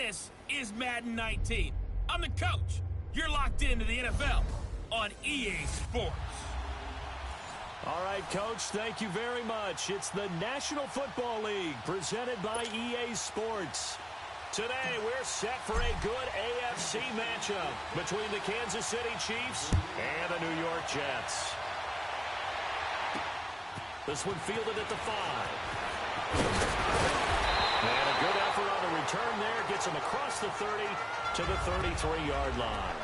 This is Madden 19. I'm the coach. You're locked into the NFL on EA Sports. All right, Coach, thank you very much. It's the National Football League presented by EA Sports. Today, we're set for a good AFC matchup between the Kansas City Chiefs and the New York Jets. This one fielded at the 5. And a good effort on the return there. Gets him across the 30 to the 33-yard line.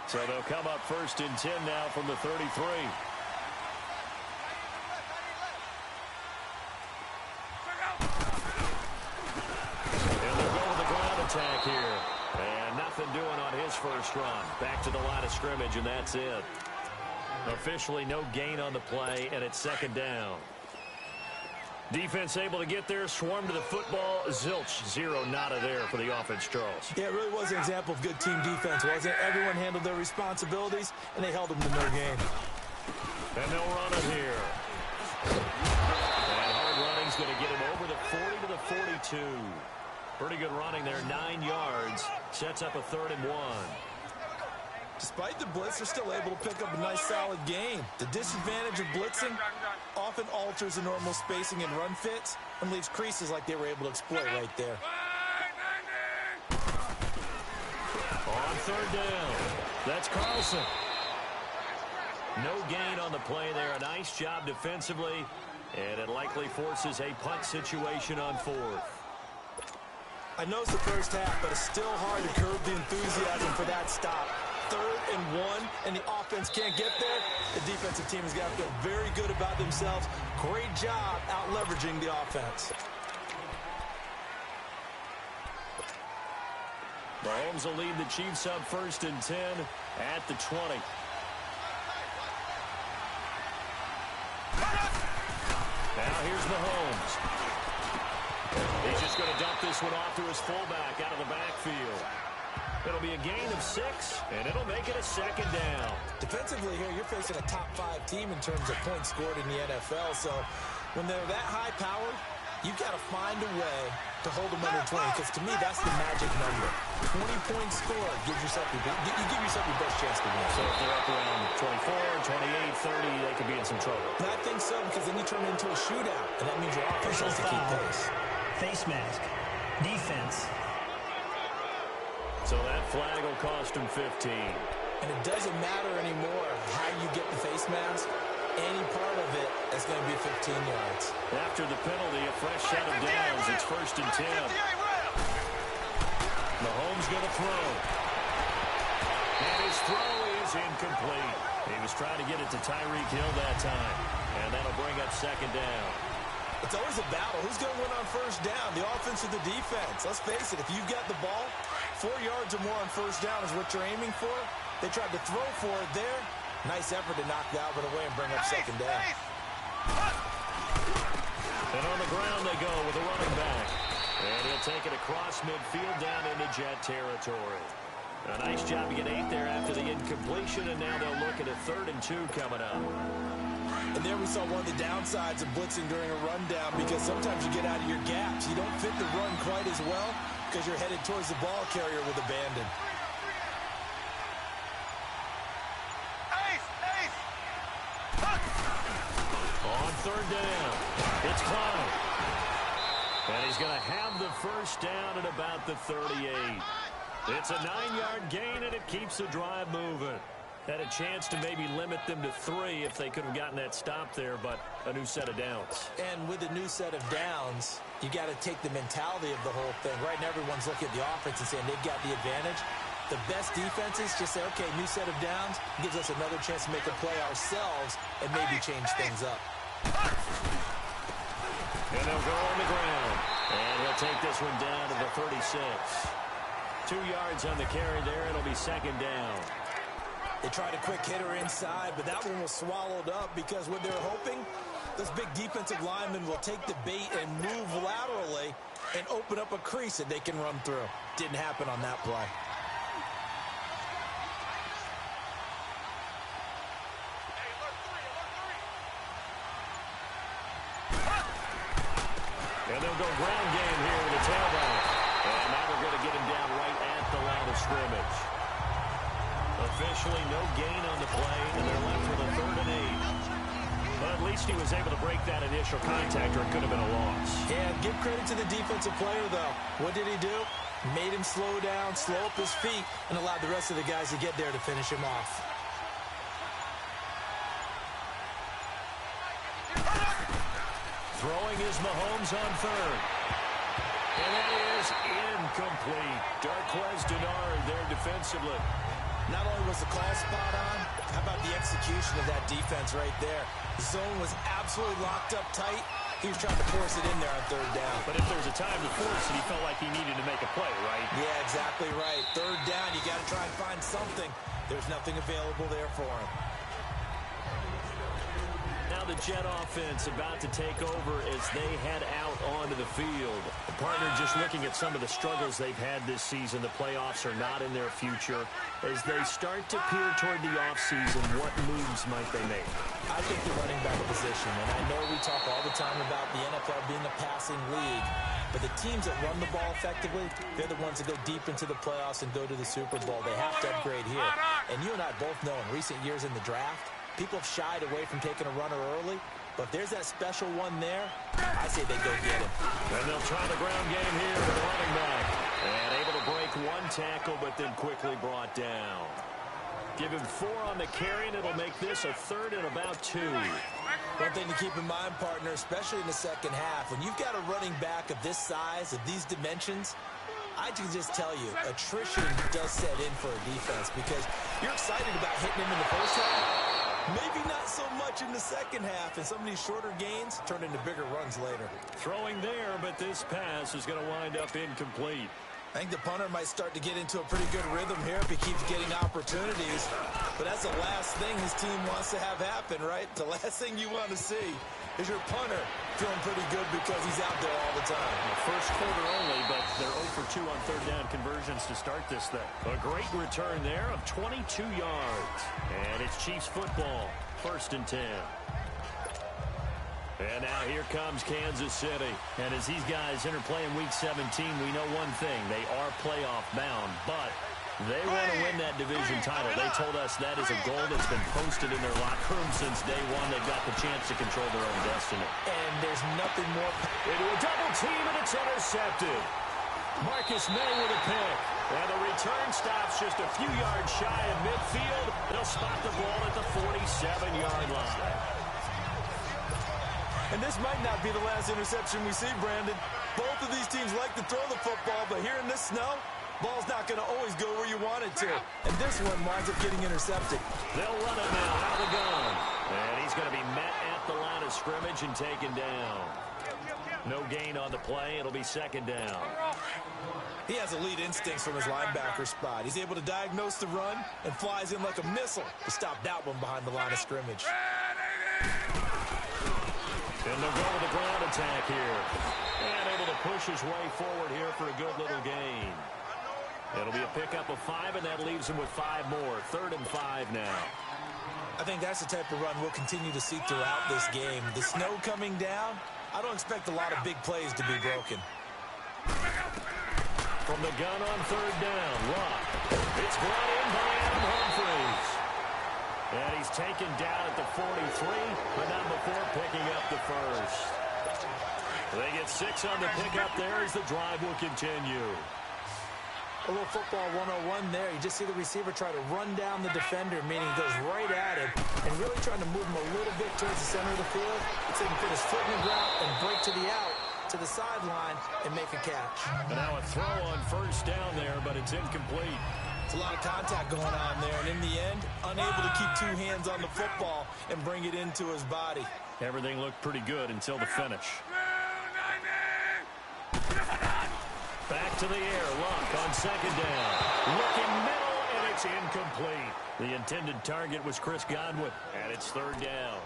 So they'll come up 1st and 10 now from the 33. And they'll go with the ground attack here. And nothing doing on his first run. Back to the line of scrimmage, and that's it. Officially no gain on the play, and it's 2nd down. Defense able to get there, swarm to the football. Zilch, 0 nada there for the offense, Charles. Yeah, it really was an example of good team defense, wasn't it? Everyone handled their responsibilities, and they held them to no gain. And they'll run it here. And hard running's going to get him over the 40 to the 42. Pretty good running there, 9 yards. Sets up a 3rd and 1. Despite the blitz, they're still able to pick up a nice, solid gain. The disadvantage of blitzing often alters the normal spacing and run fits and leaves creases like they were able to exploit right there. On 3rd down, that's Carlson. No gain on the play there. A nice job defensively, and it likely forces a punt situation on 4th. I know it's the first half, but it's still hard to curb the enthusiasm for that stop. 3rd and 1, and the offense can't get there. The defensive team has got to feel very good about themselves. Great job out leveraging the offense. Mahomes will lead the Chiefs up 1st and 10 at the 20. Now here's Mahomes. He's just going to dump this one off to his fullback out of the backfield. It'll be a gain of 6, and it'll make it a 2nd down. Defensively here, you're facing a top 5 team in terms of points scored in the NFL. So when they're that high powered, you've got to find a way to hold them under 20, because to me, that's the magic number. 20 points scored gives yourself you give yourself your best chance to win. So if they're up around 24, 28, 30, they could be in some trouble. And I think so, because then you turn it into a shootout, and that means your offense has to keep pace. Face mask. Defense. So that flag will cost him 15. And it doesn't matter anymore how you get the face mask. Any part of it is going to be 15 yards. After the penalty, a fresh set of downs. It's 1st and 10. Mahomes going to throw. And his throw is incomplete. He was trying to get it to Tyreek Hill that time. And that'll bring up 2nd down. It's always a battle. Who's going to win on 1st down? The offense or the defense? Let's face it, if you've got the ball, 4 yards or more on 1st down is what you're aiming for. They tried to throw for it there. Nice effort to knock that one away and bring up 2nd down. And on the ground they go with a running back. And he'll take it across midfield down into Jet territory. A nice job to get 8 there after the incompletion, and now they'll look at a 3rd and 2 coming up. And there we saw one of the downsides of blitzing during a rundown, because sometimes you get out of your gaps. You don't fit the run quite as well because you're headed towards the ball carrier with abandon. On 3rd down, it's Clyde. And he's going to have the 1st down at about the 38. It's a 9-yard gain, and it keeps the drive moving. Had a chance to maybe limit them to 3 if they could have gotten that stop there, but a new set of downs. And with a new set of downs, you got to take the mentality of the whole thing. Right now, everyone's looking at the offense and saying they've got the advantage. The best defenses just say, okay, new set of downs gives us another chance to make a play ourselves and maybe change things up. And they'll go on the ground. And he'll take this one down to the 36. 2 yards on the carry there. It'll be 2nd down. They tried a quick hitter inside, but that one was swallowed up because what they're hoping, those big defensive linemen will take the bait and move laterally and open up a crease that they can run through. Didn't happen on that play. they'll go ground game here with a tailback. And now they're going to get him down right at the line of scrimmage. Officially no gain on the play, and they're left with a 3rd and 8. But at least he was able to break that initial contact, or it could have been a loss. Yeah, give credit to the defensive player, though. What did he do? Made him slow down, slow up his feet, and allowed the rest of the guys to get there to finish him off. Throwing is Mahomes on 3rd. And that is incomplete. Darquez Denard there defensively. Not only was the call spot on, how about the execution of that defense right there? The zone was absolutely locked up tight. He was trying to force it in there on 3rd down. But if there's a time to force it, he felt like he needed to make a play, right? Yeah, exactly right. 3rd down, you got to try and find something. There's nothing available there for him. Now the Jet offense about to take over as they head out onto the field. The partner just looking at some of the struggles they've had this season. The playoffs are not in their future. As they start to peer toward the offseason, what moves might they make? I think the running back position, and I know we talk all the time about the NFL being a passing league, but the teams that run the ball effectively, they're the ones that go deep into the playoffs and go to the Super Bowl. They have to upgrade here. And you and I both know in recent years in the draft, people have shied away from taking a runner early, but if there's that special one there, I say they go get him. And they'll try the ground game here with the running back. And able to break 1 tackle, but then quickly brought down. Give him 4 on the carry, and it'll make this a 3rd and about 2. One thing to keep in mind, partner, especially in the second half, when you've got a running back of this size, of these dimensions, I can just tell you, attrition does set in for a defense because you're excited about hitting him in the first half. Maybe not so much in the second half, and some of these shorter gains turn into bigger runs later. Throwing there, but this pass is going to wind up incomplete. I think the punter might start to get into a pretty good rhythm here if he keeps getting opportunities. But that's the last thing his team wants to have happen, right? The last thing you want to see is your punter feeling pretty good because he's out there all the time. First quarter only, but they're 0 for 2 on 3rd down conversions to start this thing. A great return there of 22 yards. And it's Chiefs football, 1st and 10. And now here comes Kansas City. And as these guys interplay in Week 17, we know one thing. They are playoff bound, but they want to win that division title. They told us that is a goal that's been posted in their locker room since day one. They've got the chance to control their own destiny. And there's nothing more. Into a double team, and it's intercepted. Marcus May with a pick. And the return stops just a few yards shy of midfield. They'll spot the ball at the 47-yard line. And this might not be the last interception we see, Brandon. Both of these teams like to throw the football, but here in this snow, ball's not going to always go where you want it to. And this one winds up getting intercepted. They'll run it now out of the gun. And he's going to be met at the line of scrimmage and taken down. No gain on the play. It'll be 2nd down. He has elite instincts from his linebacker spot. He's able to diagnose the run and flies in like a missile to stop that one behind the line of scrimmage. And they'll go with a ground attack here. And able to push his way forward here for a good little gain. It'll be a pickup of 5, and that leaves him with 5 more. 3rd and 5 now. I think that's the type of run we'll continue to see throughout this game. The snow coming down, I don't expect a lot of big plays to be broken. From the gun on 3rd down, Luck. It's brought in by Adam Humphries. And he's taken down at the 43, but not before picking up the first. They get 6 on the pickup there as the drive will continue. A little football 101 there. You just see the receiver try to run down the defender, meaning he goes right at him and really trying to move him a little bit towards the center of the field so he can put his foot in the ground and break to the out, to the sideline, and make a catch. And now a throw on 1st down there, but it's incomplete. It's a lot of contact going on there, and in the end, unable to keep 2 hands on the football and bring it into his body. Everything looked pretty good until the finish. Back to the air, Luck on 2nd down. Looking middle, and it's incomplete. The intended target was Chris Godwin, and it's 3rd down.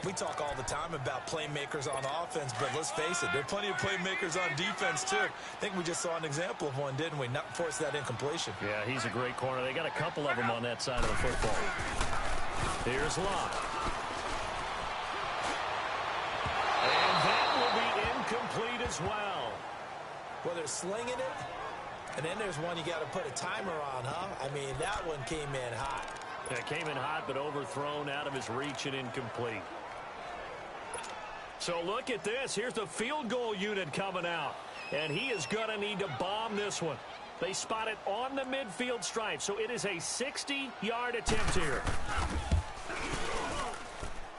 We talk all the time about playmakers on offense, but let's face it, there are plenty of playmakers on defense, too. I think we just saw an example of one, didn't we? Not force that incompletion. Yeah, he's a great corner. They got a couple of them on that side of the football. Here's Luck. And that will be incomplete as as well. Well, they're slinging it, and then there's one you got to put a timer on, huh? I mean, that one came in hot. Yeah, came in hot, but overthrown, out of his reach and incomplete. So look at this. Here's the field goal unit coming out, and he is going to need to bomb this one. They spot it on the midfield stripe, so it is a 60-yard attempt here.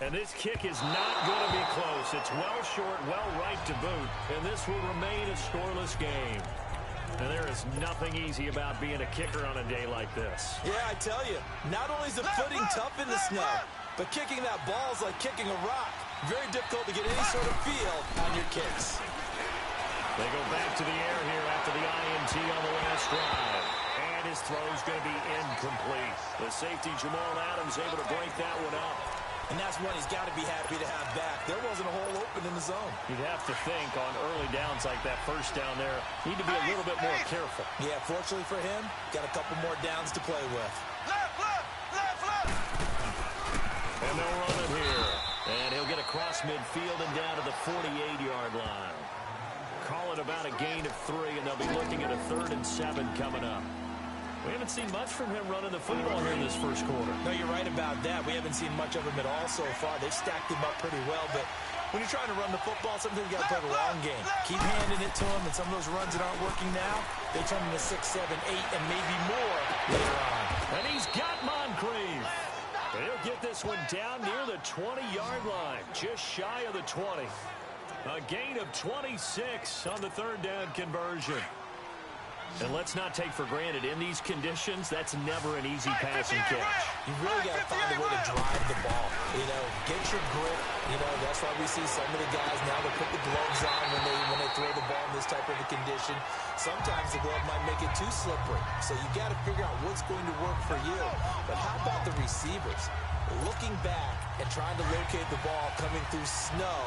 And this kick is not going to be close. It's well short, well right to boot, and this will remain a scoreless game. And there is nothing easy about being a kicker on a day like this. Yeah, I tell you, not only is the footing tough in the snow, but kicking that ball is like kicking a rock. Very difficult to get any sort of feel on your kicks. They go back to the air here after the INT on the last drive. And his throw is going to be incomplete. The safety, Jamal Adams, able to break that one up. And that's one he's got to be happy to have back. There wasn't a hole open in the zone. You'd have to think on early downs like that first down there, need to be a little bit more careful. Yeah, fortunately for him, got a couple more downs to play with. And they'll run it here. And he'll get across midfield and down to the 48-yard line. Call it about a gain of 3, and they'll be looking at a 3rd and 7 coming up. We haven't seen much from him running the football here in this first quarter. No, you're right about that. We haven't seen much of him at all so far. They've stacked him up pretty well, but when you're trying to run the football, sometimes you got to play the long game. Keep handing it to him, and some of those runs that aren't working now, they turn into 6, 7, 8, and maybe more later on. And he's got Moncrief. And he'll get this one down near the 20-yard line, just shy of the 20. A gain of 26 on the 3rd down conversion. And let's not take for granted, in these conditions, that's never an easy passing catch. You really got to find a way to drive the ball. You know, get your grip. You know, that's why we see some of the guys now, they put the gloves on when they throw the ball in this type of a condition. Sometimes the glove might make it too slippery. So you got to figure out what's going to work for you. But how about the receivers? Looking back and trying to locate the ball coming through snow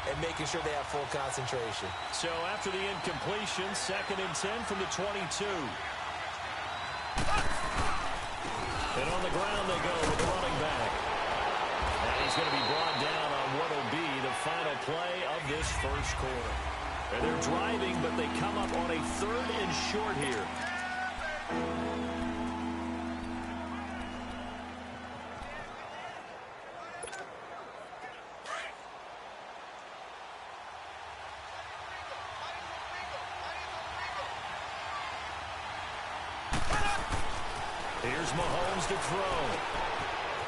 and making sure they have full concentration. So after the incompletion, 2nd and 10 from the 22. And on the ground they go with the running back. And he's going to be brought down on what will be the final play of this first quarter. And they're driving, but they come up on a 3rd and short here. Here's Mahomes to throw.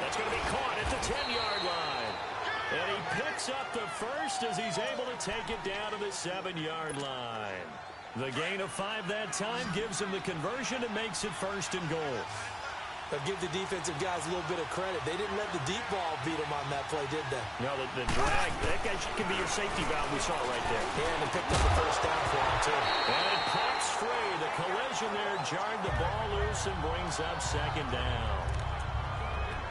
That's going to be caught at the 10-yard line. And he picks up the first as he's able to take it down to the 7-yard line. The gain of 5 that time gives him the conversion and makes it 1st and goal. They'll give the defensive guys a little bit of credit. They didn't let the deep ball beat them on that play, did they? No, the drag, that guy can be your safety valve. We saw it right there. Yeah, and they picked up the 1st down for him, too. And it pops free. The collision there jarred the ball loose and brings up 2nd down.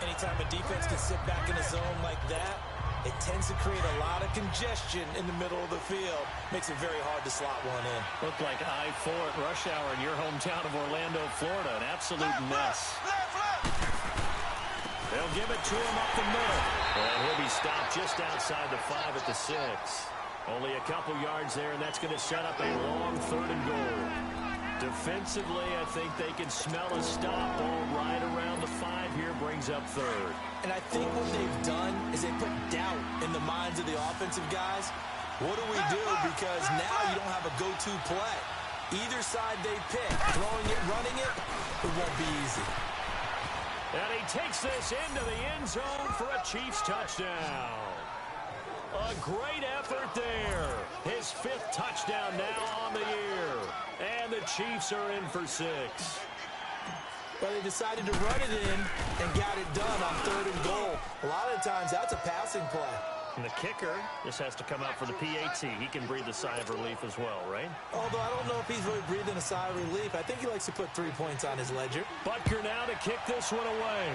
Anytime a defense can sit back in a zone like that, it tends to create a lot of congestion in the middle of the field. Makes it very hard to slot one in. Looked like I-4 at rush hour in your hometown of Orlando, Florida. An absolute mess. They'll give it to him up the middle. And he'll be stopped just outside the 5 at the 6. Only a couple yards there, and that's going to set up a long 3rd and goal. Defensively, I think they can smell a stop ball right around the 5 here, brings up 3rd. And I think what they've done is they put doubt in the minds of the offensive guys. What do we do? Because now you don't have a go-to play. Either side they pick, throwing it, running it, it won't be easy. And he takes this into the end zone for a Chiefs touchdown. A great effort there. His 5th touchdown now on the year. And the Chiefs are in for 6. But they decided to run it in and got it done on 3rd and goal. A lot of times that's a passing play. And the kicker just has to come out for the PAT. He can breathe a sigh of relief as well, right? Although I don't know if he's really breathing a sigh of relief. I think he likes to put 3 points on his ledger. Butker now to kick this one away.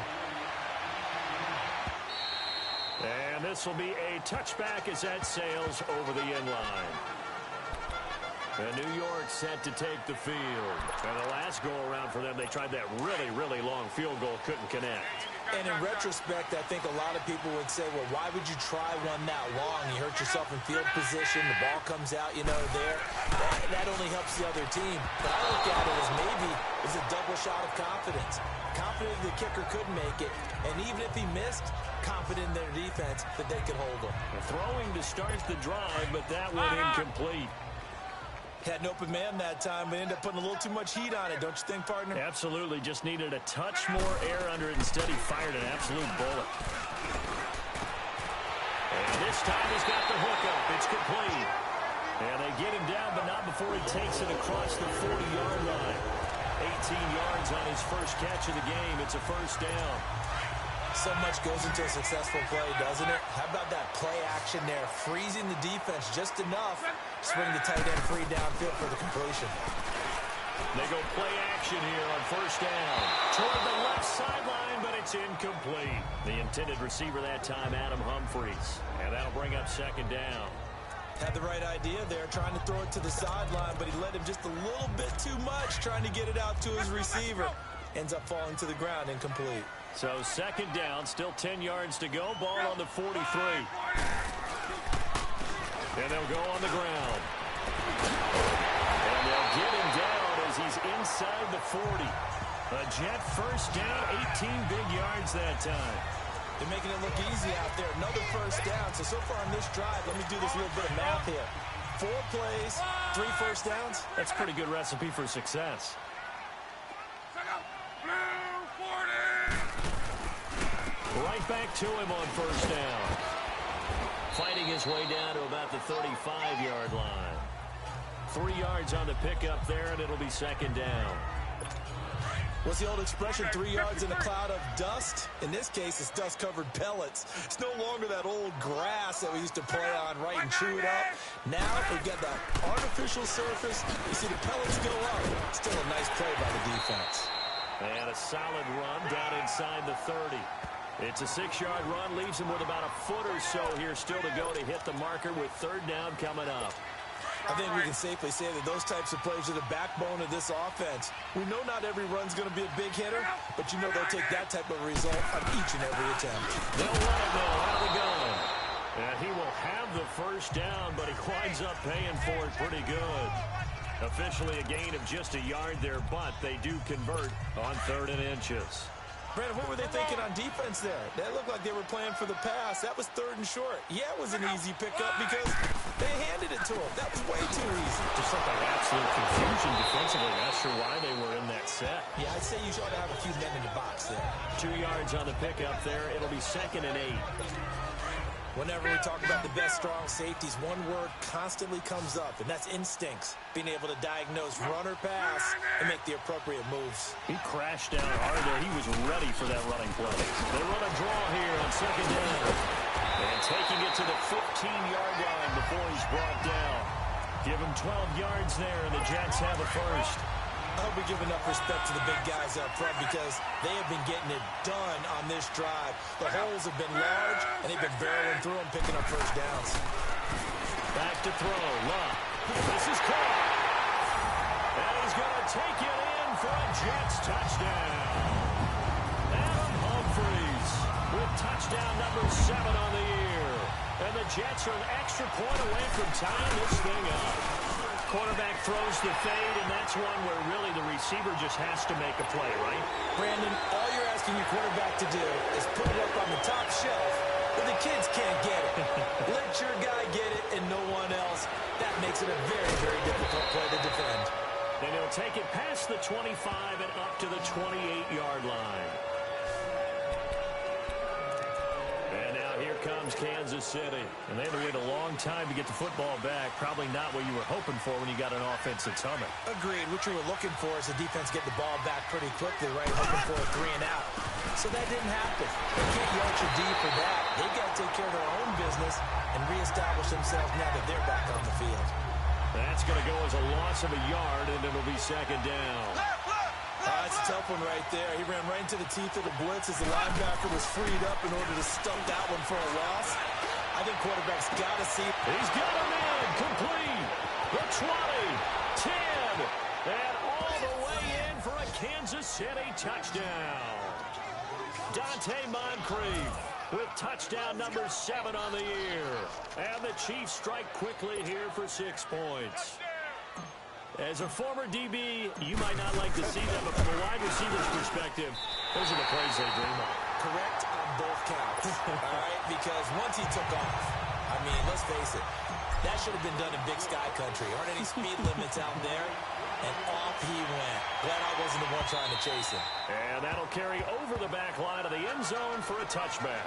And this will be a touchback as that sails over the end line. And New York set to take the field. And the last go-around for them, they tried that really, really long field goal, couldn't connect. And in retrospect, I think a lot of people would say, well, why would you try one that long? You hurt yourself in field position. The ball comes out, there. That only helps the other team. But I look at it as maybe it's a double shot of confidence. Confident the kicker could make it. And even if he missed, confident in their defense that they could hold him. Throwing to start the drive, but that went incomplete. Had an open man that time, but ended up putting a little too much heat on it, don't you think, partner? Absolutely. Just needed a touch more air under it. Instead, he fired an absolute bullet. And this time he's got the hook up. It's complete. And they get him down, but not before he takes it across the 40-yard line. 18 yards on his first catch of the game. It's a first down. So much goes into a successful play, doesn't it? How about that play action there? Freezing the defense just enough to bring the tight end free downfield for the completion. They go play action here on first down. Toward the left sideline, but it's incomplete. The intended receiver that time, Adam Humphries. And that'll bring up second down. Had the right idea there, trying to throw it to the sideline, but he let him just a little bit too much, trying to get it out to his receiver. Ends up falling to the ground, incomplete. So second down, still 10 yards to go. Ball on the 43. And they'll go on the ground. And they'll get him down as he's inside the 40. A Jet first down, 18 big yards that time. They're making it look easy out there. Another first down. So far on this drive, let me do this little bit of math here. 4 plays, 3 first downs. That's a pretty good recipe for success. Right back to him on first down. Fighting his way down to about the 35-yard line. 3 yards on the pickup there, and it'll be second down. What's the old expression, 3 yards in a cloud of dust? In this case, it's dust-covered pellets. It's no longer that old grass that we used to play on, right, and chew it up. Now we've got that artificial surface. You see the pellets go up. Still a nice play by the defense. And a solid run down inside the 30. It's a 6-yard run, leaves him with about a foot or so here still to go to hit the marker with third down coming up. I think we can safely say that those types of plays are the backbone of this offense. We know not every run's going to be a big hitter, but you know they'll take that type of result on each and every attempt. They'll run it though, out of the gun. And he will have the first down, but he winds up paying for it pretty good. Officially a gain of just a yard there, but they do convert on 3rd and inches. Brandon, what were they thinking on defense there? That looked like they were playing for the pass. That was 3rd and short. Yeah, it was an easy pickup because they handed it to him. That was way too easy. Just looked like absolute confusion defensively. Not sure why they were in that set. Yeah, I'd say you ought to have a few men in the box there. 2 yards on the pickup there. It'll be 2nd and 8. Whenever we talk about the best strong safeties, one word constantly comes up, and that's instincts. Being able to diagnose run or pass and make the appropriate moves. He crashed down hard there. He was ready for that running play. They run a draw here on 2nd down. And taking it to the 15-yard line before he's brought down. Give him 12 yards there, and the Jets have a first. I hope we give enough respect to the big guys up front because they have been getting it done on this drive. The holes have been large, and they've been barreling through them, picking up first downs. Back to throw. Luck. This is caught. And he's going to take it in for a Jets touchdown. Adam Humphries with touchdown number 7 on the year. And the Jets are an extra point away from tying this thing up. Quarterback throws the fade, and that's one where really the receiver just has to make a play, right? Brandon, all you're asking your quarterback to do is put it up on the top shelf, but the kids can't get it. Let your guy get it and no one else. That makes it a very, very difficult play to defend. And he'll take it past the 25 and up to the 28-yard line. And now here comes Kansas City. And they had to wait a long time to get the football back. Probably not what you were hoping for when you got an offense that's humming. Agreed. What you were looking for is the defense get the ball back pretty quickly, right? Hoping for a 3 and out. So that didn't happen. They can't yell your D for that. They've got to take care of their own business and reestablish themselves now that they're back on the field. That's going to go as a loss of a yard, and it'll be 2nd down. That's a tough one right there. He ran right into the teeth of the blitz as the linebacker was freed up in order to stump that one for a loss. I think quarterback's got to see. He's got him in. Complete. The 20, 10, and all the way in for a Kansas City touchdown. Dante Moncrief with touchdown number 7 on the year. And the Chiefs strike quickly here for 6 points. As a former DB, you might not like to see them, but from a wide receiver's perspective, those are the plays they dream of. Correct on both counts, all right? Because once he took off, I mean, let's face it, that should have been done in Big Sky Country. Aren't any speed limits out there? And off he went. Glad I wasn't the one trying to chase him. And that'll carry over the back line of the end zone for a touchback.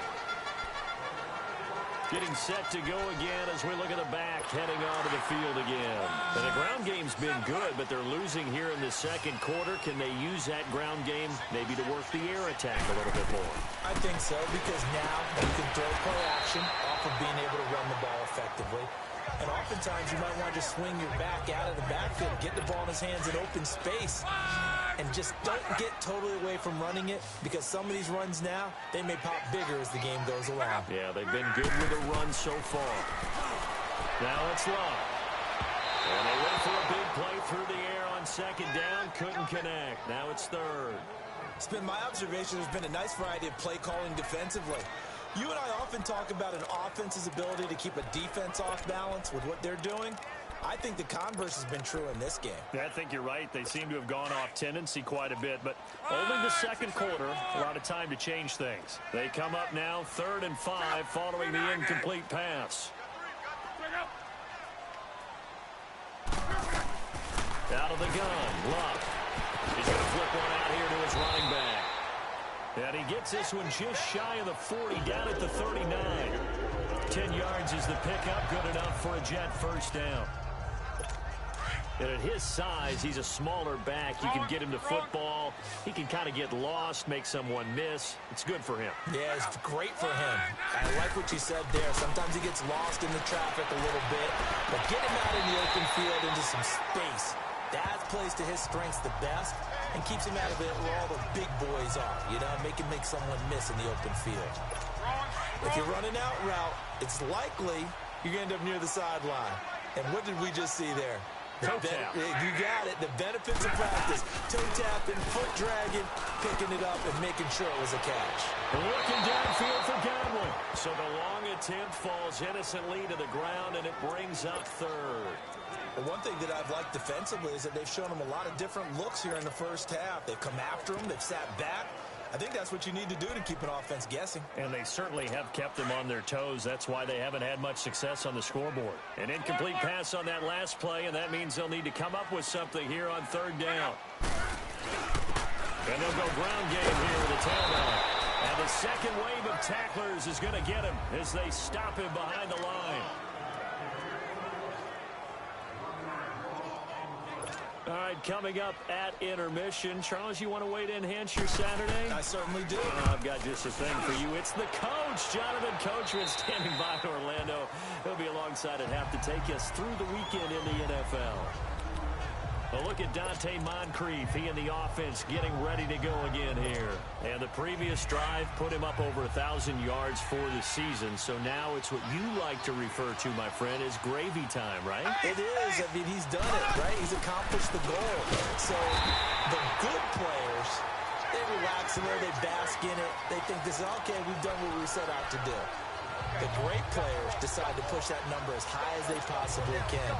Getting set to go again as we look at the back heading onto the field again. And the ground game's been good, but they're losing here in the second quarter. Can they use that ground game maybe to work the air attack a little bit more? I think so, because now you can throw play action off of being able to run the ball effectively. And oftentimes you might want to just swing your back out of the backfield, get the ball in his hands in open space, and just don't get totally away from running it, because some of these runs now, they may pop bigger as the game goes along. Yeah, they've been good with the run so far. Now it's Love. And they went for a big play through the air on second down, couldn't connect. Now it's third. It's been my observation there's been a nice variety of play calling defensively. You and I often talk about an offense's ability to keep a defense off balance with what they're doing. I think the converse has been true in this game. Yeah, I think you're right. They seem to have gone off tendency quite a bit, but only the second quarter, a lot of time to change things. They come up now 3rd and 5 following the incomplete pass. Out of the gun, Love. He's going to flip one out here to his running back. And he gets this one just shy of the 40, down at the 39. 10 yards is the pickup, good enough for a Jet first down. And at his size, he's a smaller back. You can get him to football. He can kind of get lost, make someone miss. It's good for him. Yeah, it's great for him. I like what you said there. Sometimes he gets lost in the traffic a little bit, but get him out in the open field into some space. That plays to his strengths the best and keeps him out of it where all the big boys are, you know, make someone miss in the open field. If you're running out route, it's likely you're going to end up near the sideline. And what did we just see there? Toe tap. You got it. The benefits of practice. Toe tapping, foot dragging, picking it up, and making sure it was a catch. Looking downfield for Godwin. So the long attempt falls innocently to the ground, and it brings up third. Well, one thing that I've liked defensively is that they've shown them a lot of different looks here in the first half. They've come after them. They've sat back. I think that's what you need to do to keep an offense guessing. And they certainly have kept them on their toes. That's why they haven't had much success on the scoreboard. An incomplete pass on that last play, and that means they'll need to come up with something here on 3rd down. And they'll go ground game here with a tailback. And the second wave of tacklers is going to get him as they stop him behind the line. All right, coming up at intermission. Charles, you want to weigh in, enhance your Saturday? I certainly do. I've got just a thing for you. It's the coach, Jonathan Coachman, standing by in Orlando. He'll be alongside at half to take us through the weekend in the NFL. A look at Dante Moncrief. He and the offense getting ready to go again here. And the previous drive put him up over 1,000 yards for the season. So now it's what you like to refer to, my friend, as gravy time, right? It is. I mean, he's done it, right? He's accomplished the goal. So the good players, they relax in there. They bask in it. They think this is, okay, we've done what we set out to do. The great players decide to push that number as high as they possibly can.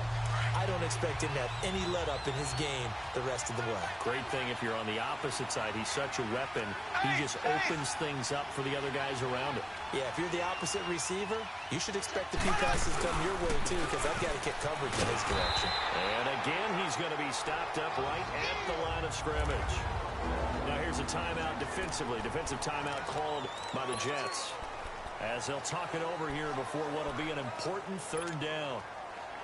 I don't expect him to have any let-up in his game the rest of the way. Great thing if you're on the opposite side. He's such a weapon. He just opens things up for the other guys around him. Yeah, if you're the opposite receiver, you should expect the few passes come your way, too, because I've got to get coverage in his direction. And again, he's going to be stopped up right at the line of scrimmage. Now here's a timeout defensively. Defensive timeout called by the Jets, as they'll talk it over here before what will be an important 3rd down.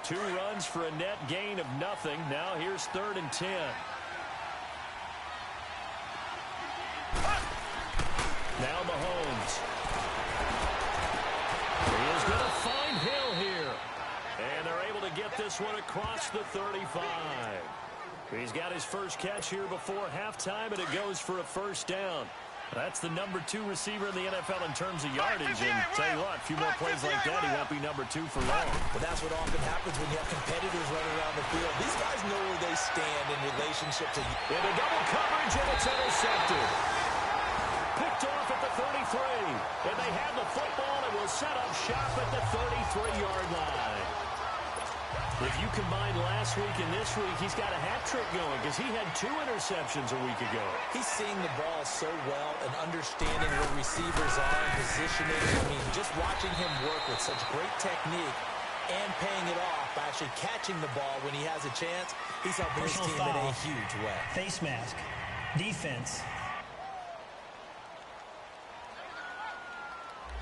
2 runs for a net gain of nothing. Now here's 3rd and 10. Now Mahomes. He is going to find Hill here. And they're able to get this one across the 35. He's got his first catch here before halftime, and it goes for a 1st down. That's the number 2 receiver in the NFL in terms of yardage. And tell you what, a few more plays like that, he won't be number 2 for long. Well, that's what often happens when you have competitors running around the field. These guys know where they stand in relationship to you. Into double coverage, and it's intercepted. Picked off at the 33. And they have the football and will set up shop at the 33-yard line. If you combine last week and this week, he's got a hat trick going because he had 2 interceptions a week ago. He's seeing the ball so well and understanding where receivers are and positioning. I mean, just watching him work with such great technique and paying it off by actually catching the ball when he has a chance, he's helping his team in a huge way. Face mask. Defense.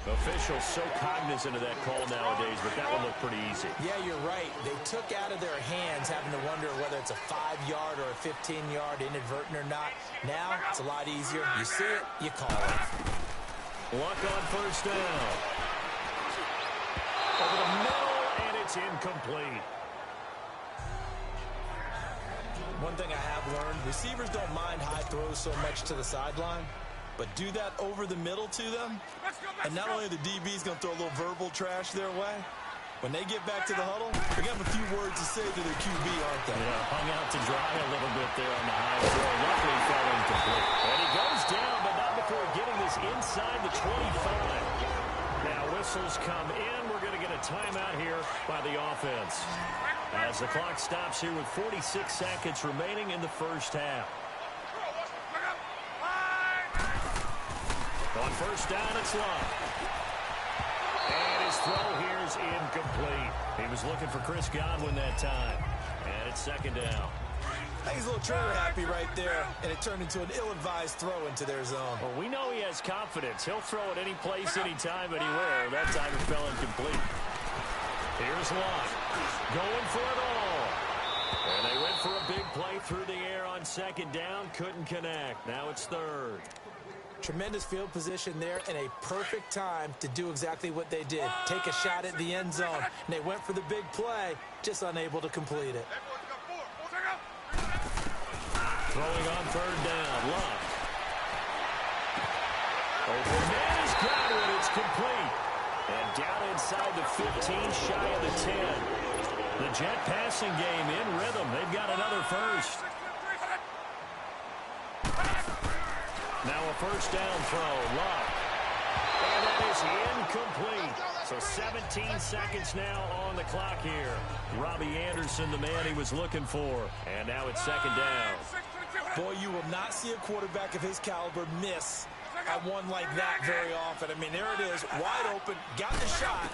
Officials so cognizant of that call nowadays, but that one looked pretty easy. Yeah, you're right. They took out of their hands having to wonder whether it's a 5-yard or a 15-yard inadvertent or not. Now, it's a lot easier. You see it, you call it. Luck on first down. Over the middle, and it's incomplete. One thing I have learned, receivers don't mind high throws so much to the sideline, but do that over the middle to them, and not only the DB's going to throw a little verbal trash their way, when they get back to the huddle, they're going to have a few words to say to their QB, aren't they? Yeah, hung out to dry a little bit there on the high throw. Luckily fell incomplete. And he goes down, but not before getting this inside the 25. Now whistles come in. We're going to get a timeout here by the offense, as the clock stops here with 46 seconds remaining in the first half. On first down, it's Love. And his throw here is incomplete. He was looking for Chris Godwin that time. And it's second down. He's a little trigger happy right there, and it turned into an ill-advised throw into their zone. Well, we know he has confidence. He'll throw it any place, anytime, anywhere. That time it fell incomplete. Here's Love. Going for it all. And they went for a big play through the air on second down. Couldn't connect. Now it's third. Tremendous field position there and a perfect time to do exactly what they did. Take a shot at the end zone. And they went for the big play, just unable to complete it. Throwing on third down. Love. Open man is Godwin. It's complete. And down inside the 15, shy of the 10. The Jet passing game in rhythm. They've got another first. Now a first down throw. Love. And that is incomplete. So 17 seconds now on the clock here. Robbie Anderson, the man he was looking for. And now it's second down. Boy, you will not see a quarterback of his caliber miss at one like that very often. I mean, there it is, wide open, got the shot,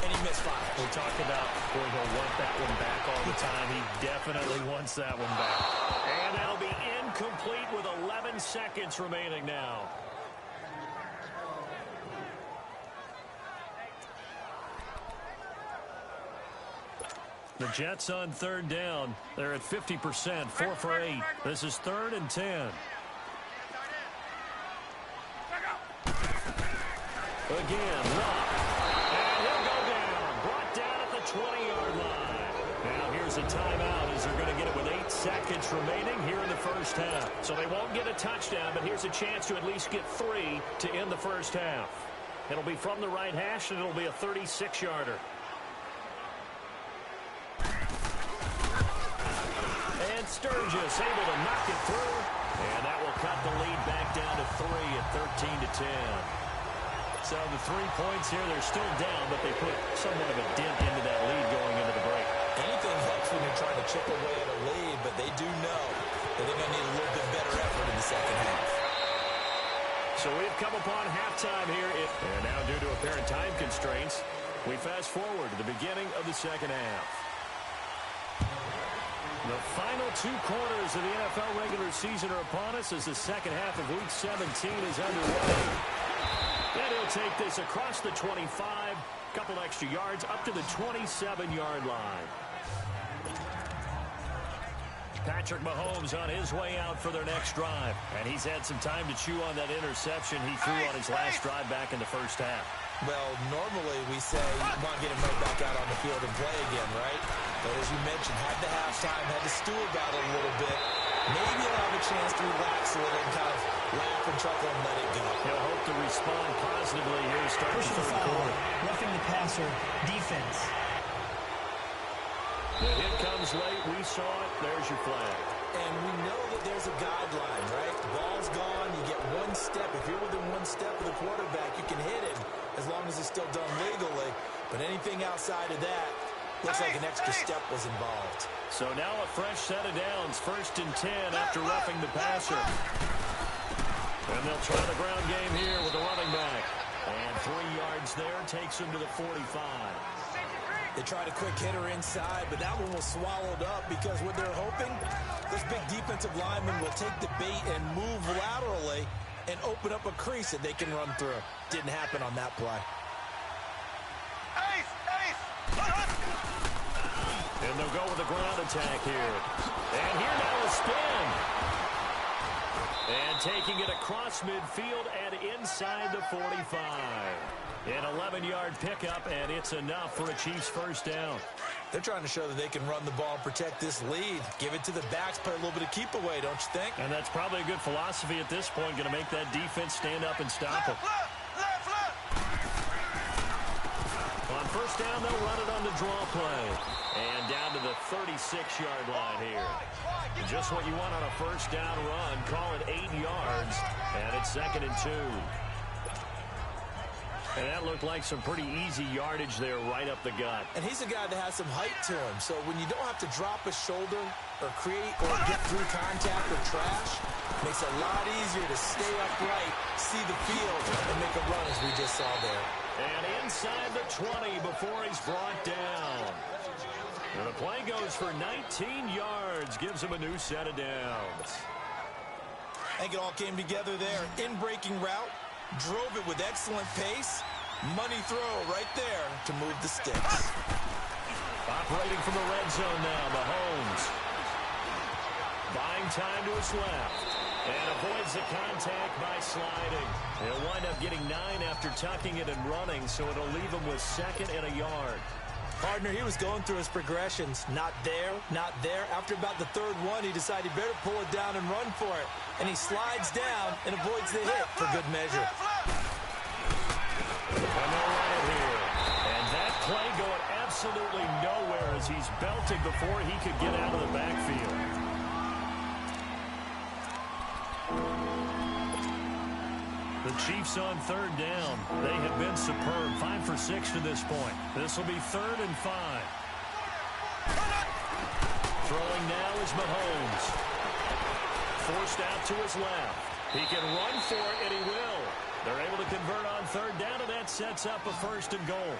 and he misfired. We talk about where he'll want that one back all the time. He definitely wants that one back. And that'll be incomplete with 11 seconds remaining now. The Jets on third down. They're at 50%, 4 for 8. This is 3rd and 10. Again, Love. And he'll go down. Brought down at the 20-yard line. Now here's a timeout as they're going to get it with 8 seconds remaining here in the first half. So they won't get a touchdown, but here's a chance to at least get 3 to end the first half. It'll be from the right hash, and it'll be a 36-yarder. And Sturgis able to knock it through. And that will cut the lead back down to 3 at 13-10. So the 3 points here, they're still down, but they put somewhat of a dent into that lead going into the break. Anything helps when you're trying to chip away at a lead, but they do know that they're going to need a little bit better effort in the second half. So we've come upon halftime here. And now due to apparent time constraints, we fast forward to the beginning of the second half. The final 2 quarters of the NFL regular season are upon us as the second half of Week 17 is underway. And he'll take this across the 25, couple extra yards up to the 27-yard line. Patrick Mahomes on his way out for their next drive. And he's had some time to chew on that interception he threw on his last drive back in the first half. Well, normally we say you want to get him right back out on the field and play again, right? But as you mentioned, had the halftime, had to stew about it a little bit. Maybe he'll have a chance to relax a little and kind of laugh and chuckle and let it go. He'll hope to respond positively here to start the Push the third foul. quarter. Roughing the passer. Defense. The hit comes late. We saw it. There's your flag. And we know that there's a guideline, right? The ball's gone. You get one step. If you're within one step of the quarterback, you can hit him as long as it's still done legally. But anything outside of that looks like an extra step was involved. So now a fresh set of downs. 1st and 10 after roughing the passer. And they'll try the ground game here with the running back. And 3 yards there takes him to the 45. They tried a quick hitter inside, but that one was swallowed up because what they're hoping, this big defensive lineman will take the bait and move laterally and open up a crease that they can run through. Didn't happen on that play. And they'll go with a ground attack here. And here now a spin. And taking it across midfield and inside the 45. An 11-yard pickup, and it's enough for a Chiefs first down. They're trying to show that they can run the ball and protect this lead. Give it to the backs, play a little bit of keep away, don't you think? And that's probably a good philosophy at this point, going to make that defense stand up and stop them. On first down, they'll run it on the draw play. And down to the 36-yard line here. Just what you want on a first down run. Call it 8 yards. And it's 2nd and 2. And that looked like some pretty easy yardage there right up the gut. And he's a guy that has some height to him. So when you don't have to drop a shoulder or create or get through contact or trash, it makes it a lot easier to stay upright, see the field, and make a run as we just saw there. And inside the 20 before he's brought down. And the play goes for 19 yards. Gives him a new set of downs. I think it all came together there. In-breaking route. Drove it with excellent pace. Money throw right there to move the sticks. Operating from the red zone now, Mahomes. Buying time to his left. And avoids the contact by sliding. He'll wind up getting 9 after tucking it and running, so it'll leave him with 2nd and a yard. Partner, he was going through his progressions. Not there, not there. After about the 3rd one, he decided he better pull it down and run for it. And he slides down and avoids the hit for good measure. And they'll run it here. And that play going absolutely nowhere as he's belted before he could get out of the backfield. The Chiefs on 3rd down. They have been superb. 5 for 6 to this point. This will be 3rd and 5. Throwing now is Mahomes. Forced out to his left. He can run for it, and he will. They're able to convert on 3rd down, and that sets up a 1st and goal.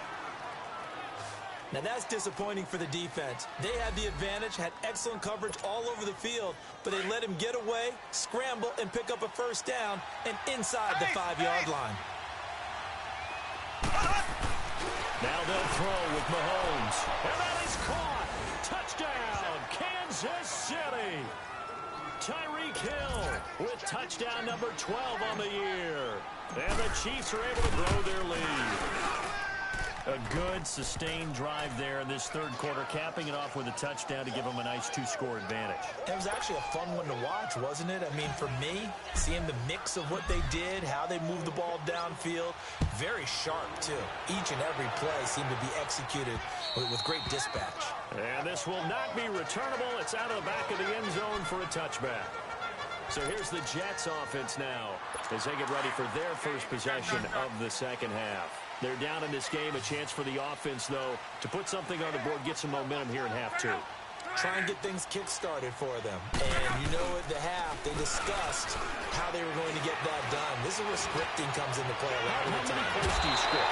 Now that's disappointing for the defense. They had the advantage, had excellent coverage all over the field, but they let him get away, scramble, and pick up a 1st down and inside the 5-yard line. Now they'll throw with Mahomes. And that is caught. Touchdown, Kansas City. Tyreek Hill with touchdown number 12 on the year. And the Chiefs are able to grow their lead. A good, sustained drive there in this 3rd quarter, capping it off with a touchdown to give them a nice 2-score advantage. It was actually a fun one to watch, wasn't it? I mean, for me, seeing the mix of what they did, how they moved the ball downfield, very sharp, too. Each and every play seemed to be executed with great dispatch. And this will not be returnable. It's out of the back of the end zone for a touchback. So here's the Jets offense now as they get ready for their first possession of the 2nd half. They're down in this game. A chance for the offense, though, to put something on the board, get some momentum here in half 2. Try and get things kick-started for them. And you know at the half, they discussed how they were going to get that done. This is where scripting comes into play a lot of the time. How many plays do you script?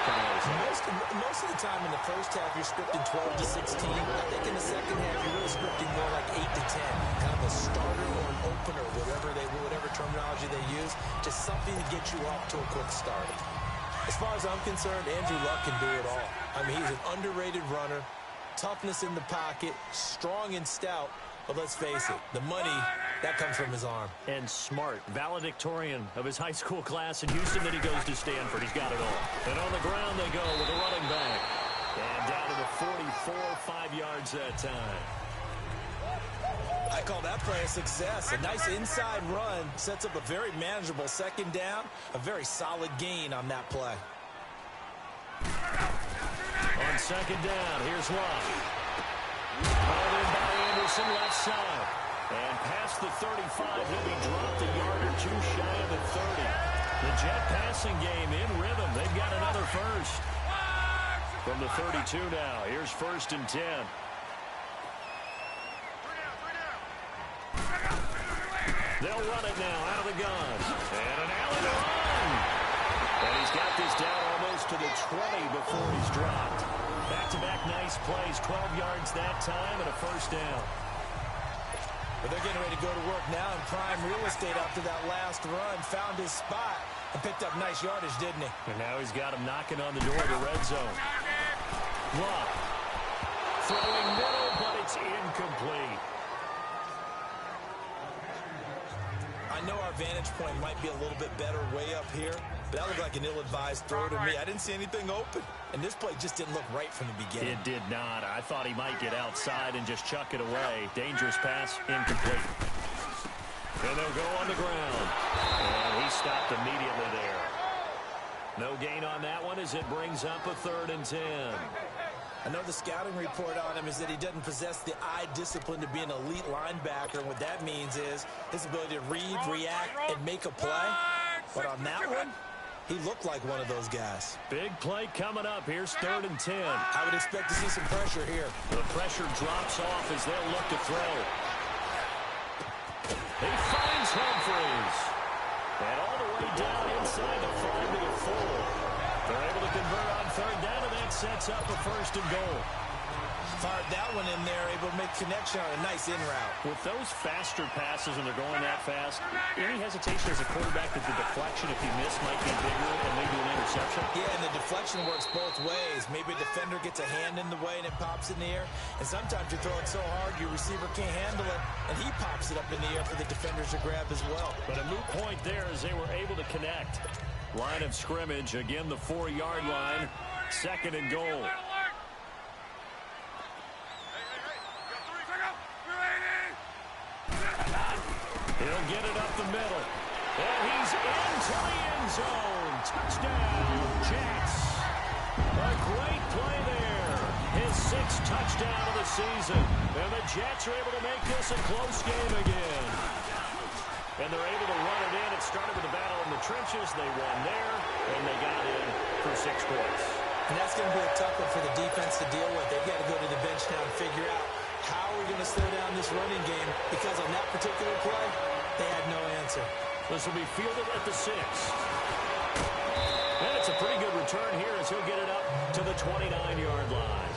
Most of the time in the first half, you're scripting 12 to 16. I think in the second half, you're really scripting more like 8 to 10. Kind of a starter or an opener, whatever terminology they use. Just something to get you off to a quick start. As far as I'm concerned, Andrew Luck can do it all. I mean, he's an underrated runner. Toughness in the pocket, strong and stout, but let's face it, the money, that comes from his arm. And smart, valedictorian of his high school class in Houston, then he goes to Stanford. He's got it all. And on the ground they go with a running back. And down to the 44, 5 yards that time. I call that play a success. A nice inside run sets up a very manageable second down. A very solid gain on that play. On second down, here's Love. Called in by Anderson, left side. And past the 35, he'll be dropped a yard or two shy of the 30. The Jet passing game in rhythm. They've got another first. From the 32 now, here's 1st and 10. They'll run it now out of the gun. And an alley to run. And he's got this down almost to the 20 before he's dropped. Back-to-back nice plays, 12 yards that time and a first down. But they're getting ready to go to work now in prime real estate after that last run. Found his spot and picked up nice yardage, didn't he? And now he's got him knocking on the door of the red zone. Love. Throwing middle, but it's incomplete. I know our vantage point might be a little bit better way up here, but that looked like an ill-advised throw to me. I didn't see anything open, and this play just didn't look right from the beginning. It did not. I thought he might get outside and just chuck it away. Dangerous pass, incomplete. And they'll go on the ground. And he stopped immediately there. No gain on that one as it brings up a 3rd and 10. I know the scouting report on him is that he doesn't possess the eye discipline to be an elite linebacker. And what that means is his ability to read, react, and make a play. But on that one, he looked like one of those guys. Big play coming up. Here's 3rd and 10. I would expect to see some pressure here. The pressure drops off as they'll look to throw. He finds Humphries. And all the way down inside the 5 to the 4. They're able to convert on 3rd down, and that sets up a 1st and goal. Fired that one in there, able to make connection on a nice in route. With those faster passes when they're going that fast, any hesitation as a quarterback that the deflection, if you miss, might be bigger and lead to an interception? Yeah, and the deflection works both ways. Maybe a defender gets a hand in the way and it pops in the air. And sometimes you throw it so hard your receiver can't handle it, and he pops it up in the air for the defenders to grab as well. But a moot point there as they were able to connect. Line of scrimmage, again the 4-yard line, 2nd and goal. He'll get it up the middle. And he's into the end zone. Touchdown, Jets. A great play there. His 6th touchdown of the season. And the Jets are able to make this a close game again. And they're able to run it in. It started with a battle in the trenches. They won there, and they got in for 6 points. And that's going to be a tough one for the defense to deal with. They've got to go to the bench now and figure out how we're going to slow down this running game, because on that particular play, they had no answer. This will be fielded at the 6. And it's a pretty good return here as he'll get it up to the 29-yard line.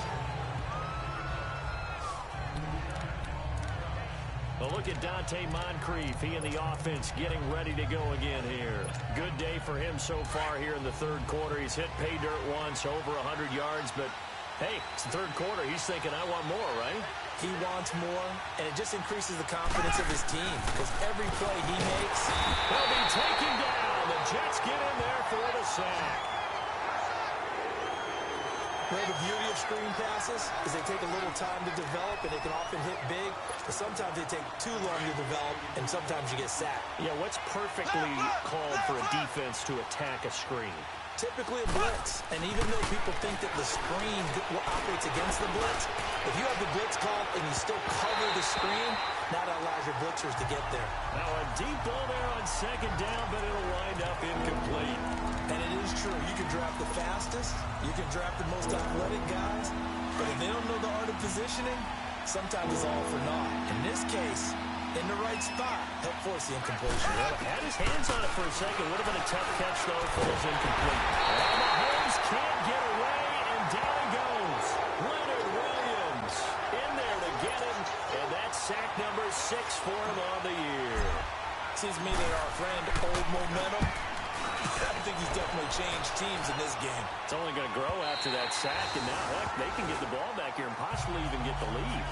A look at Dante Moncrief. He and the offense getting ready to go again here. Good day for him so far here in the 3rd quarter. He's hit pay dirt once, over 100 yards, but hey, it's the 3rd quarter. He's thinking, I want more, right? He wants more, and it just increases the confidence of his team, because every play he makes, they'll be taken down. The Jets get in there for the sack. Well, the beauty of screen passes is they take a little time to develop, and they can often hit big, but sometimes they take too long to develop, and sometimes you get sacked. Yeah, what's perfectly called for a defense to attack a screen? Typically a blitz, and even though people think that the screen operates against the blitz, if you have the blitz called and you still cover the screen, that allows your blitzers to get there. Now a deep ball there on 2nd down, but it'll wind up incomplete. And it is true, you can draft the fastest, you can draft the most athletic guys, but if they don't know the art of positioning, sometimes it's all for naught. In this case, in the right spot, help force the incompletion. Well, had his hands on it for a second. Would have been a tough catch, though, if it was incomplete. And Mahomes can't get away, and down he goes. Leonard Williams in there to get him, and that's sack number 6 for him on the year. Seems to me that our friend, old momentum, I think he's definitely changed teams in this game. It's only going to grow after that sack, and now, heck, they can get the ball back here and possibly even get the lead.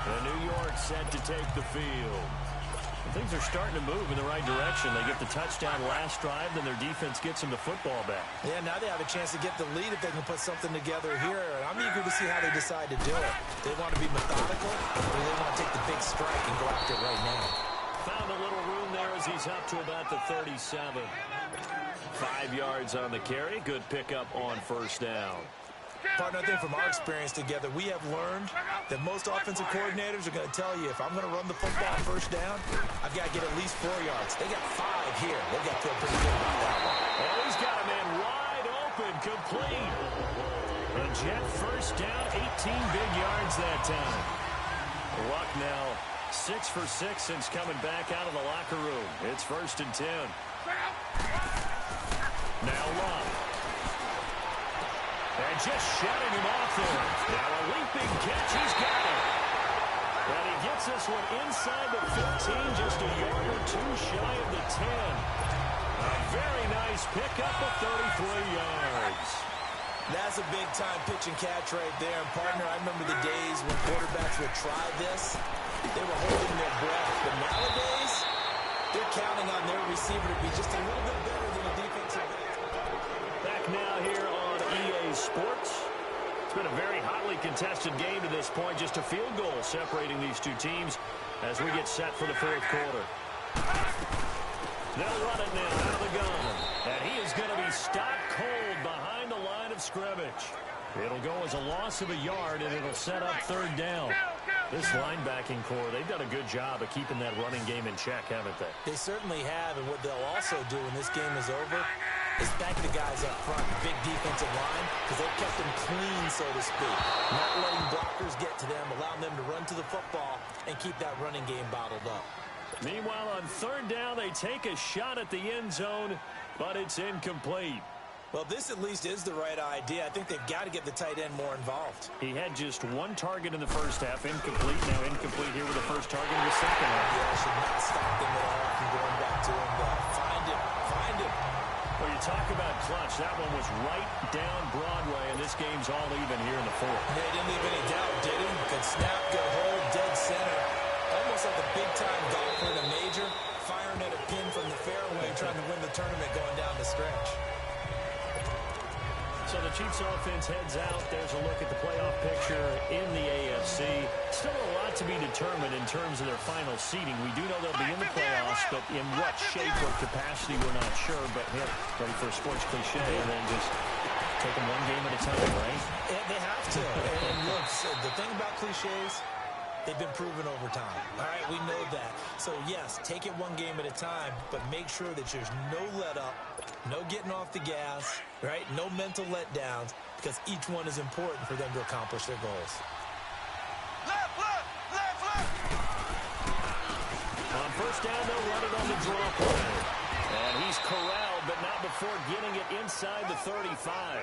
And New York set to take the field. Things are starting to move in the right direction. They get the touchdown last drive, then their defense gets them the football back. Yeah, now they have a chance to get the lead if they can put something together here. And I'm eager to see how they decide to do it. They want to be methodical, or they want to take the big strike and go after it right now. Found a little room there as he's up to about the 37. 5 yards on the carry. Good pickup on first down. Partner, I think from our experience together, we have learned that most offensive coordinators are going to tell you, if I'm going to run the football on first down, I've got to get at least 4 yards. They got 5 here. They've got to feel pretty good about that one. Oh, he's got a man wide open, complete. A Jet first down, 18 big yards that time. Luck now 6 for 6 since coming back out of the locker room. It's 1st and 10. Now Luck. And just shutting him off there. Now a leaping catch. He's got it. And he gets this one inside the 15, just a yard or 2 shy of the 10. A very nice pickup of 33 yards. That's a big-time pitch and catch right there. And, partner, I remember the days when quarterbacks would try this. They were holding their breath. But nowadays, they're counting on their receiver to be just a little bit better than a defensive back. Back now here on EA Sports. It's been a very hotly contested game to this point. Just a field goal separating these two teams as we get set for the 4th quarter. They'll run it now out of the gun. And he is going to be stopped cold behind the line of scrimmage. It'll go as a loss of a yard, and it'll set up 3rd down. This linebacking core, they've done a good job of keeping that running game in check, haven't they? They certainly have, and what they'll also do when this game is over is thank the guys up front, big defensive line, because they've kept them clean, so to speak. Not letting blockers get to them, allowing them to run to the football and keep that running game bottled up. Meanwhile, on 3rd down, they take a shot at the end zone, but it's incomplete. Well, this at least is the right idea. I think they've got to get the tight end more involved. He had just 1 target in the first half, incomplete. Now incomplete here with the first target in the second half. Yeah, should not stop them at all from going back to him. Find him. Well, you talk about clutch. That one was right down Broadway, and this game's all even here in the 4th. They didn't leave any doubt, did he? Good snap, good hold, dead center. Almost like a big-time golfer in a major, firing at a pin from the fairway, trying to win the tournament going down the stretch. So the Chiefs offense heads out. There's a look at the playoff picture in the AFC. Still a lot to be determined in terms of their final seeding. We do know they'll be in the playoffs, but in what shape or capacity, we're not sure. But here, ready for a sports cliche, and then just take them 1 game at a time, right? Yeah, they have to. And look, the thing about cliches, they've been proven over time. All right, we know that. So, yes, take it 1 game at a time, but make sure that there's no let-up, no getting off the gas, right? No mental letdowns, because each one is important for them to accomplish their goals. Left. On first down, they'll run it on the draw play. And he's corralled, but not before getting it inside the 35.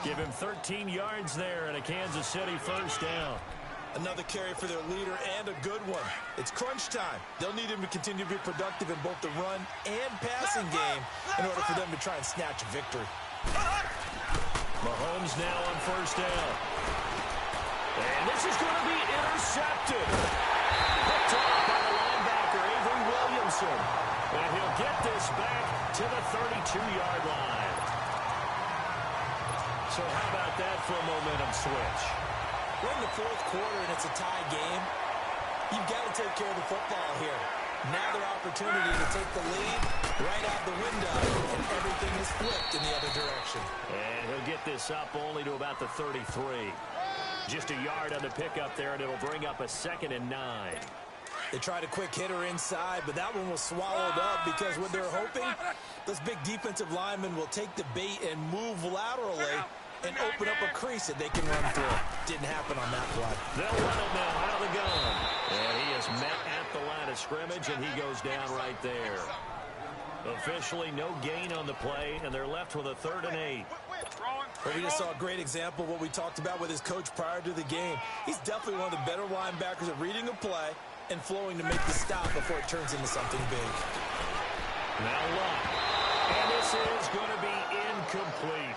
Give him 13 yards there and a Kansas City first down. Another carry for their leader and a good one. It's crunch time. They'll need him to continue to be productive in both the run and passing game in order for them to try and snatch a victory. Mahomes now on first down. And this is going to be intercepted. Picked off by the linebacker, Avery Williamson. And he'll get this back to the 32-yard line. So how about that for a momentum switch? We're in the 4th quarter and it's a tie game. You've got to take care of the football here. Now their opportunity to take the lead right out the window, and everything is flipped in the other direction. And he'll get this up only to about the 33. Just a yard on the pickup there, and it'll bring up a 2nd and 9. They tried a quick hitter inside, but that one was swallowed up because what they're hoping, those big defensive linemen will take the bait and move laterally and open up a crease that they can run through. Didn't happen on that play. They'll run it now out of the gun. And he is met at the line of scrimmage, and he goes down right there. Officially no gain on the play, and they're left with a 3rd and 8. Well, we just saw a great example of what we talked about with his coach prior to the game. He's definitely one of the better linebackers at reading a play and flowing to make the stop before it turns into something big. Now Luck. And this is going to be incomplete.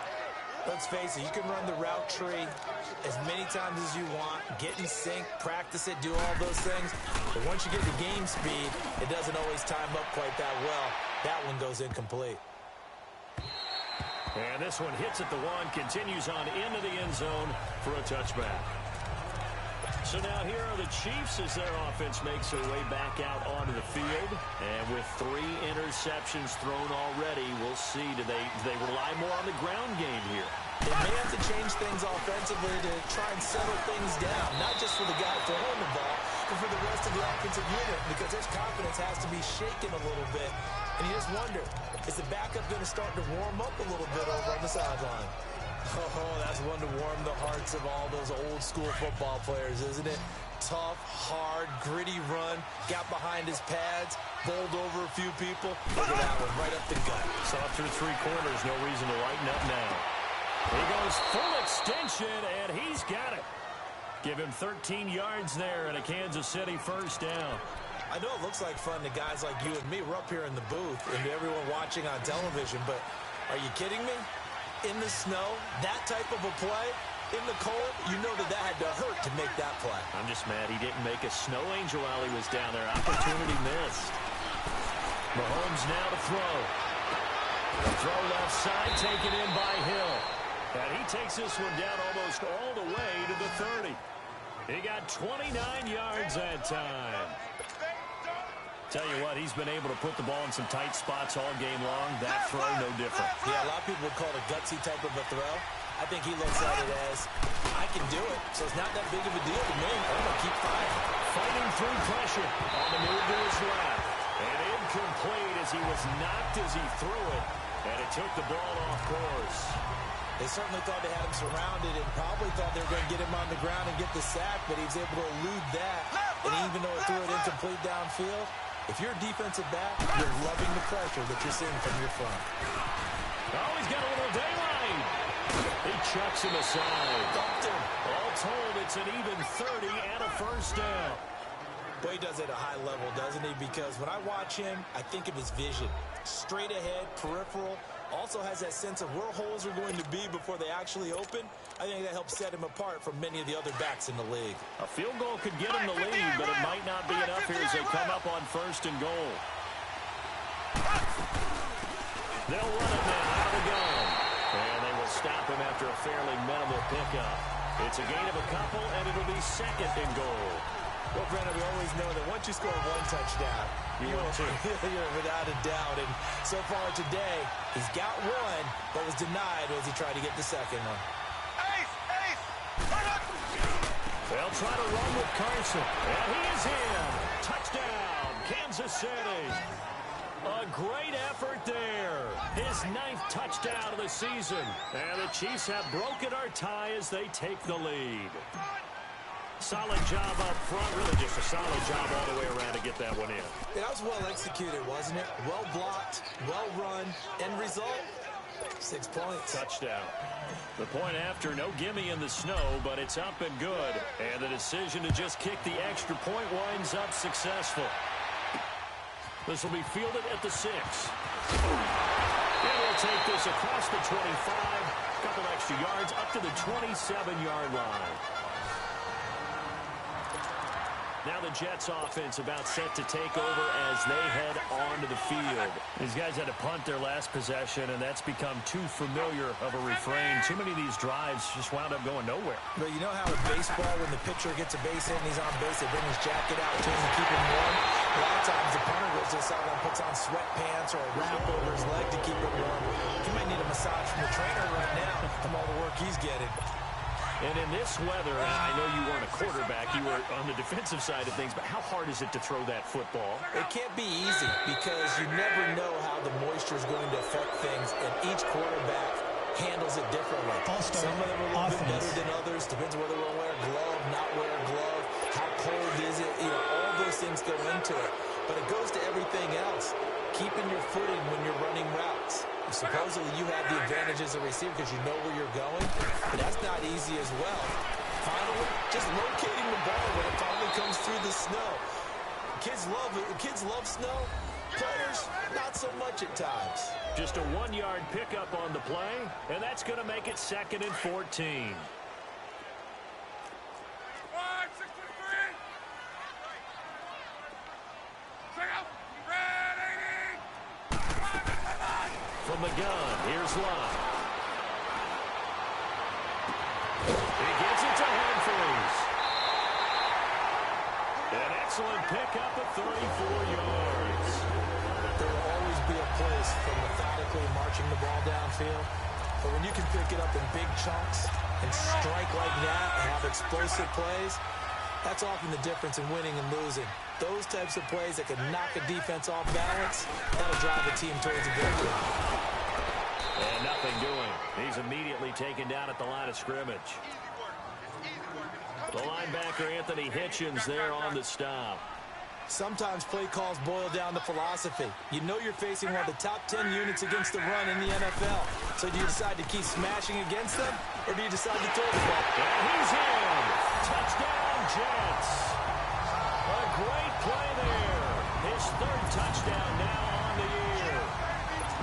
Let's face it, you can run the route tree as many times as you want, get in sync, practice it, do all those things. But once you get to game speed, it doesn't always time up quite that well. That one goes incomplete. And this one hits at the one, continues on into the end zone for a touchback. So now here are the Chiefs as their offense makes their way back out onto the field. And with 3 interceptions thrown already, we'll see, do they rely more on the ground game here? They may have to change things offensively to try and settle things down, not just for the guy throwing the ball, but for the rest of the offensive unit, because their confidence has to be shaken a little bit. And you just wonder, is the backup going to start to warm up a little bit over on the sideline? Oh, that's one to warm the hearts of all those old-school football players, isn't it? Tough, hard, gritty run, got behind his pads, bowled over a few people. Look at that one, right up the gut. So up through 3 quarters, no reason to lighten up now. He goes full extension, and he's got it. Give him 13 yards there and a Kansas City first down. I know it looks like fun to guys like you and me. We're up here in the booth and to everyone watching on television, but are you kidding me? In the snow, that type of a play, in the cold, you know that had to hurt to make that play. I'm just mad he didn't make a snow angel while he was down there. Opportunity missed. Mahomes now to throw. The throw left side, taken in by Hill. And he takes this one down almost all the way to the 30. He got 29 yards that time. Tell you what, he's been able to put the ball in some tight spots all game long. That throw, no different. Yeah, a lot of people would call it a gutsy type of a throw. I think he looks at it as, I can do it, so it's not that big of a deal to me. I'm going to keep firing. Fighting through pressure on the move to his left. And incomplete as he was knocked as he threw it. And it took the ball off course. They certainly thought they had him surrounded and probably thought they were going to get him on the ground and get the sack, but he was able to elude that. And even though it threw it incomplete downfield, if you're a defensive back, you're loving the pressure that you're seeing from your front. Oh, he's got a little daylight. He chucks him aside. Dumped him. All told, it's an even 30 and a first down. Boy, he does it at a high level, doesn't he? Because when I watch him, I think of his vision. Straight ahead, peripheral. Also has that sense of where holes are going to be before they actually open. I think that helps set him apart from many of the other backs in the league. A field goal could get him the lead, but it might not be enough here as they come up on 1st and goal. They'll run it now out of the gun. And they will stop him after a fairly minimal pickup. It's a gain of a couple, and it'll be 2nd and goal. Well, Brennan, we always know that once you score 1 touchdown, you're without a doubt. And so far today, he's got 1, but was denied as he tried to get the 2nd one. They'll try to run with Carson. And he is in. Touchdown, Kansas City. A great effort there. His 9th touchdown of the season. And the Chiefs have broken our tie as they take the lead. Solid job up front. Really just a solid job all the way around to get that one in. That was well executed, wasn't it? Well blocked, well run. End result, 6 points. Touchdown. The point after, no gimme in the snow, but it's up and good. And the decision to just kick the extra point winds up successful. This will be fielded at the 6. And we'll take this across the 25. A couple extra yards up to the 27-yard line. Now the Jets offense about set to take over as they head onto the field. These guys had to punt their last possession, and that's become too familiar of a refrain. Too many of these drives just wound up going nowhere. But you know how in baseball, when the pitcher gets a base hit and he's on base, they bring his jacket out to him to keep him warm? A lot of times the punter goes to the sideline and puts on sweatpants or a wrap over his leg to keep it warm. He might need a massage from the trainer right now from all the work he's getting. And in this weather, I know you weren't a quarterback, you were on the defensive side of things, but how hard is it to throw that football? It can't be easy because you never know how the moisture is going to affect things, and each quarterback handles it differently. Some of them are a little bit better than others. Depends whether we'll wear a glove, not wear a glove, how cold is it, all those things go into it. But it goes to everything else. Keeping your footing when you're running routes. Supposedly you have the advantage as a receiver because you know where you're going, but that's not easy as well. Finally, just locating the ball when it finally comes through the snow. Kids love it. Kids love snow. Players, not not so much at times. Just a 1-yard pickup on the play, and that's going to make it 2nd and 14. From the gun, here's Love. He gives it to Humphries. An excellent pickup at 34 yards. There will always be a place for methodically marching the ball downfield. But when you can pick it up in big chunks and strike like that and have explosive plays, that's often the difference in winning and losing. Those types of plays that can knock a defense off balance, that'll drive a team towards a victory. And nothing doing. He's immediately taken down at the line of scrimmage. The linebacker, Anthony Hitchens, there on the stop. Sometimes play calls boil down to philosophy. You know you're facing one of the top 10 units against the run in the NFL. So do you decide to keep smashing against them, or do you decide to throw the ball? And he's in. Touchdown, Jets. A great play there. His 3rd touchdown now on the year.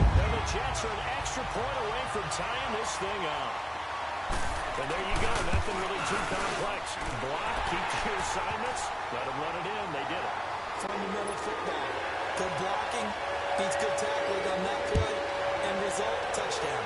And the Jets are an extra point away from tying this thing up. And there you go. Nothing really too complex. Block, keep your assignments, let them run it in. They did it. Fundamental football. Good blocking beats good tackling on that play. End result, touchdown.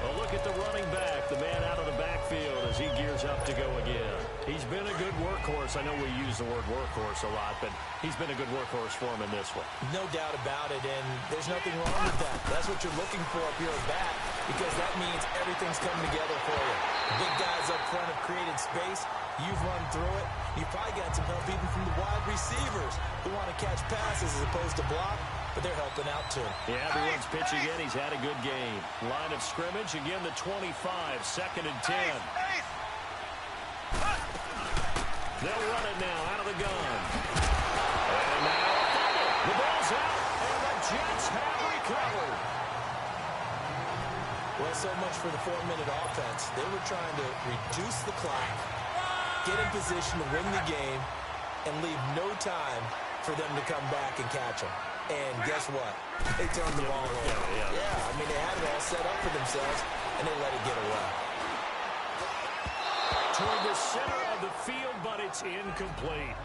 Well, look at the running back, the man out of the backfield as he gears up to go again. He's been a good workhorse. I know we use the word workhorse a lot, but he's been a good workhorse for him in this one. No doubt about it, and there's nothing wrong with that. That's what you're looking for up here at bat, because that means everything's coming together for you. Big guys up front have created space. You've run through it. You've probably got some help even from the wide receivers who want to catch passes as opposed to block, but they're helping out too. Yeah, everyone's pitching in. He's had a good game. Line of scrimmage, again the 25, 2nd and 10. They'll run it now out of the gun. And now the ball's out, and the Jets have recovered. Well, so much for the 4-minute offense. They were trying to reduce the clock, get in position to win the game, and leave no time for them to come back and catch them. And guess what? They turned the ball over. Yeah, I mean, they had it all set up for themselves, and they let it get away. Toward the center of the field, but it's incomplete.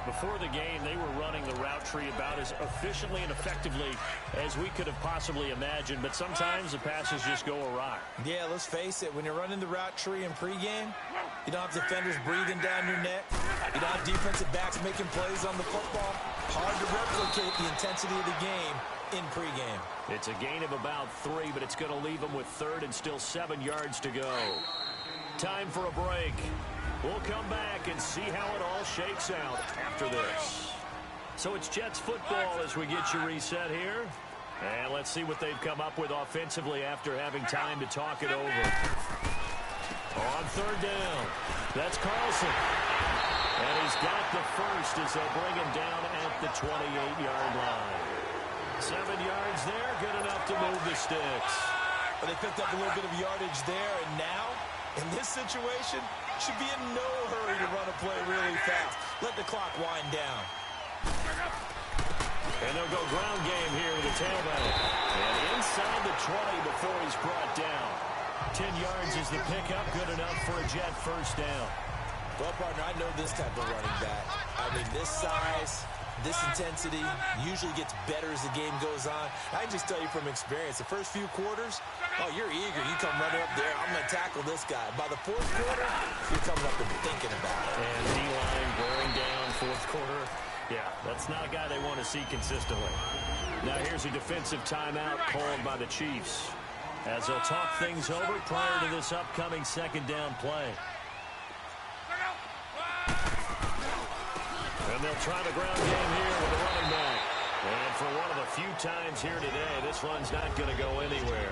Before the game, they were running the route tree about as efficiently and effectively as we could have possibly imagined, but sometimes the passes just go awry. Yeah, let's face it. When you're running the route tree in pregame, you don't have defenders breathing down your neck. You don't have defensive backs making plays on the football. Hard to replicate the intensity of the game in pregame. It's a gain of about 3, but it's going to leave them with 3rd and still 7 yards to go. Time for a break. We'll come back and see how it all shakes out after this. So it's Jets football as we get you reset here. And let's see what they've come up with offensively after having time to talk it over. On 3rd down, that's Carlson. And he's got the first as they'll bring him down at the 28-yard line. 7 yards there, good enough to move the sticks. But they picked up a little bit of yardage there, and now, in this situation, should be in no hurry to run a play really fast. Let the clock wind down. And they'll go ground game here with a tailback. And inside the 20 before he's brought down. 10 yards is the pickup, good enough for a Jet first down. Well, partner, I know this type of running back. I mean, this size, this intensity usually gets better as the game goes on. I can just tell you from experience, the first few quarters, oh, you're eager. You come running up there, I'm going to tackle this guy. By the 4th quarter, you're coming up and thinking about it. And D-line bearing down 4th quarter. Yeah, that's not a guy they want to see consistently. Now here's a defensive timeout called by the Chiefs as they'll talk things over prior to this upcoming 2nd down play. And they'll try the ground game here with the running back. And for one of the few times here today, this run's not going to go anywhere.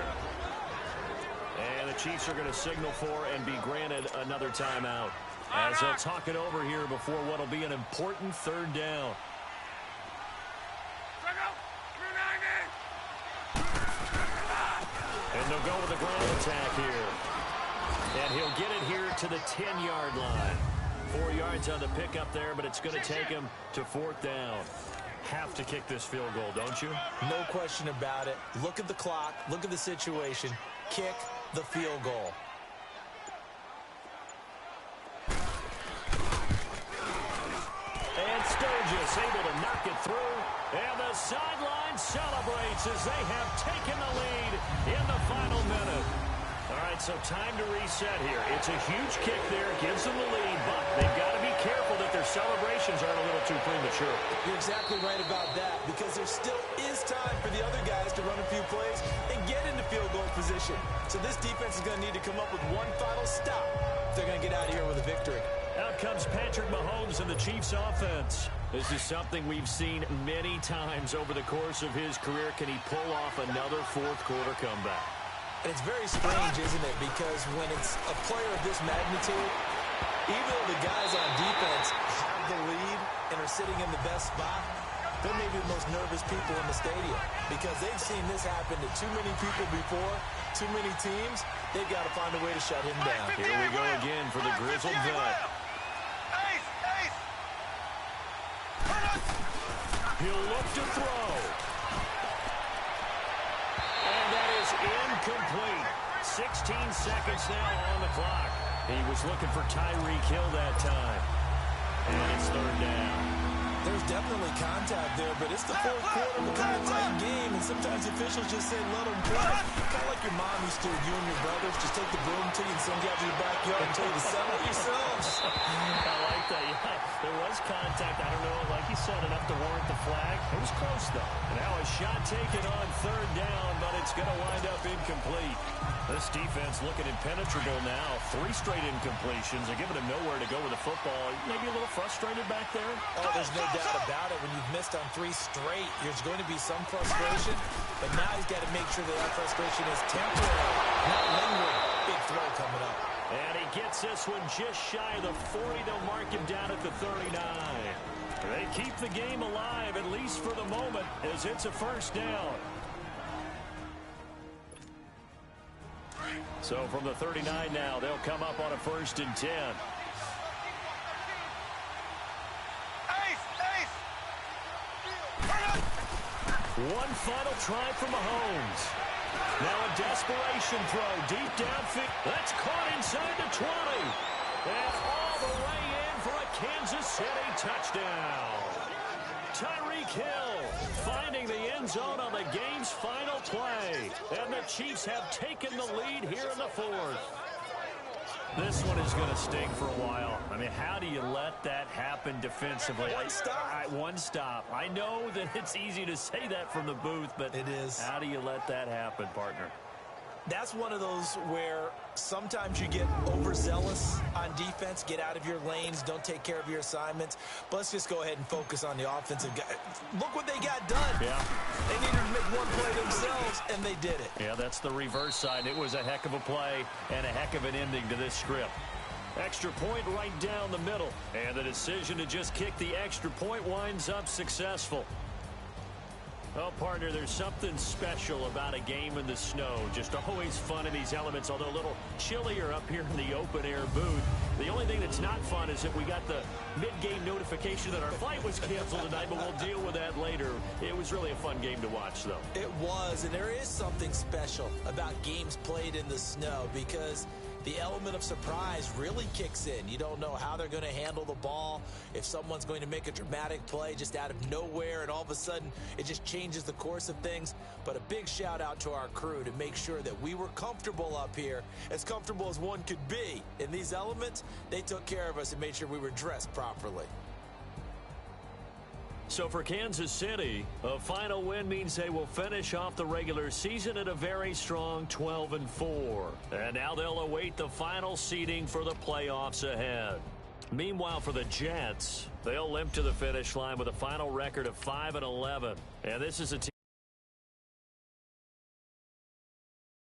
And the Chiefs are going to signal for and be granted another timeout as they'll talk it over here before what will be an important 3rd down. And they'll go with a ground attack here. And he'll get it here to the 10-yard line. 4 yards on the pickup there, but it's going to take him to 4th down. Have to kick this field goal, don't you? No question about it. Look at the clock. Look at the situation. Kick the field goal. And Sturgis able to knock it through. And the sideline celebrates as they have taken the lead in the final minute. All right, so time to reset here. It's a huge kick there. Gives them the lead, but they've got to be careful that their celebrations aren't a little too premature. You're exactly right about that, because there still is time for the other guys to run a few plays and get into field goal position. So this defense is going to need to come up with one final stop if they're going to get out of here with a victory. Out comes Patrick Mahomes and the Chiefs offense. This is something we've seen many times over the course of his career. Can he pull off another fourth-quarter comeback? And it's very strange, isn't it? Because when it's a player of this magnitude, even though the guys on defense have the lead and are sitting in the best spot, they're maybe the most nervous people in the stadium, because they've seen this happen to too many people before, too many teams. They've got to find a way to shut him down. Here we go again for the grizzled vet. He'll look to throw. And that is incomplete. 16 seconds now on the clock. He was looking for Tyreek Hill that time. And it's 3rd down. There's definitely contact there, but it's the fourth quarter of a kind of tight game, and sometimes officials just say, let them play. Kind of like your mom used to, you and your brothers, just take the broom to you and send you out to your backyard and tell you to settle it yourselves. I like that. Yeah, there was contact. I don't know, like you said, enough to warrant the flag. It was close, though. And now a shot taken on 3rd down, but it's going to wind up incomplete. This defense looking impenetrable now. 3 straight incompletions. They're giving him nowhere to go with the football. Maybe a little frustrated back there. Oh, there's no doubt about it. When you've missed on 3 straight, there's going to be some frustration. But now he's got to make sure that frustration is temporary, not lingering. Big throw coming up. And he gets this one just shy of the 40. They'll mark him down at the 39. They keep the game alive, at least for the moment, as it's a 1st down. So from the 39 now, they'll come up on a 1st and 10. One final try for Mahomes. Now a desperation throw deep downfield. That's caught inside the 20. And all the way in for a Kansas City touchdown. Tyreek Hill finding the end zone on the game's final play. And the Chiefs have taken the lead here in the 4th. This one is going to sting for a while. I mean, how do you let that happen defensively? One stop. I know that it's easy to say that from the booth, but it is. How do you let that happen, partner? That's one of those where sometimes you get overzealous on defense, get out of your lanes, don't take care of your assignments. But let's just go ahead and focus on the offensive guy. Look what they got done. Yeah. They needed to make one play themselves, and they did it. Yeah, that's the reverse side. It was a heck of a play and a heck of an ending to this script. Extra point right down the middle. And the decision to just kick the extra point winds up successful. Well, partner, there's something special about a game in the snow. Just always fun in these elements, although a little chillier up here in the open-air booth. The only thing that's not fun is that we got the mid-game notification that our flight was canceled tonight, but we'll deal with that later. It was really a fun game to watch, though. It was, and there is something special about games played in the snow, because the element of surprise really kicks in. You don't know how they're going to handle the ball, if someone's going to make a dramatic play just out of nowhere, and all of a sudden it just changes the course of things. But a big shout out to our crew to make sure that we were comfortable up here, as comfortable as one could be. In these elements, they took care of us and made sure we were dressed properly. So for Kansas City, a final win means they will finish off the regular season at a very strong 12-4. And now they'll await the final seeding for the playoffs ahead. Meanwhile, for the Jets, they'll limp to the finish line with a final record of 5-11. And this is a team